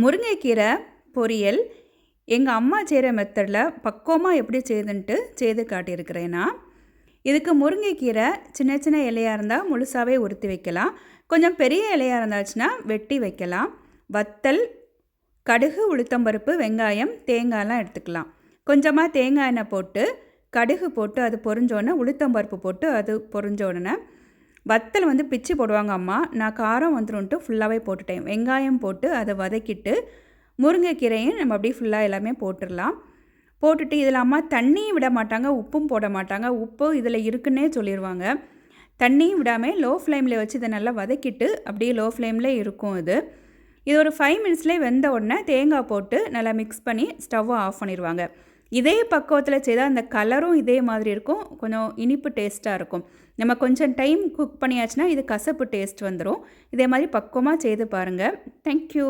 முருங்கைக்கீரை பொரியல் எங்கள் அம்மா செய்கிற மெத்தடில் பக்குவமாக எப்படி செய்யுதுன்ட்டு செய்து காட்டியிருக்கிறேன் நான். இதுக்கு முருங்கைக்கீரை சின்ன சின்ன இலையாக இருந்தால் முழுசாகவே உறுத்தி வைக்கலாம். கொஞ்சம் பெரிய இலையாக இருந்தாச்சுன்னா வெட்டி வைக்கலாம். வத்தல், கடுகு, உளுத்தம்பருப்பு, வெங்காயம், தேங்காயெலாம் எடுத்துக்கலாம். கொஞ்சமாக தேங்காய் எண்ணெய் போட்டு கடுகு போட்டு அது பொரிஞ்சோடனே உளுத்தம்பருப்பு போட்டு அது பொரிஞ்ச உடனே வத்தல் பிச்சு போடுவாங்க அம்மா. நான் காரம் வந்துருன்ட்டு ஃபுல்லாகவே போட்டுட்டேன். வெங்காயம் போட்டு அதை வதக்கிட்டு முருங்கைக்கீரையும் நம்ம அப்படியே ஃபுல்லாக எல்லாமே போட்டுடலாம். போட்டுட்டு இதில் அம்மா தண்ணியும் விட மாட்டாங்க, உப்பும் போட மாட்டாங்க. உப்பு இதில் இருக்குன்னே சொல்லிடுவாங்க. தண்ணியும் விடாமல் லோ ஃப்ளேமில் வச்சு இதை நல்லா வதக்கிட்டு அப்படியே லோ ஃப்ளேமில் இருக்கும். இது ஒரு 5 மினிட்ஸ்லேயே வெந்த உடனே தேங்காய் போட்டு நல்லா மிக்ஸ் பண்ணி ஸ்டவ்வை ஆஃப் பண்ணிடுவாங்க. இதே பக்குவத்தில் செய்தால் அந்த கலரும் இதே மாதிரி இருக்கும், கொஞ்சம் இனிப்பு டேஸ்ட்டாக இருக்கும். நம்ம கொஞ்சம் டைம் குக் பண்ணியாச்சுன்னா இது கசப்பு டேஸ்ட் வந்துடும். இதே மாதிரி பக்குவமாக செய்து பாருங்கள். தேங்க்யூ.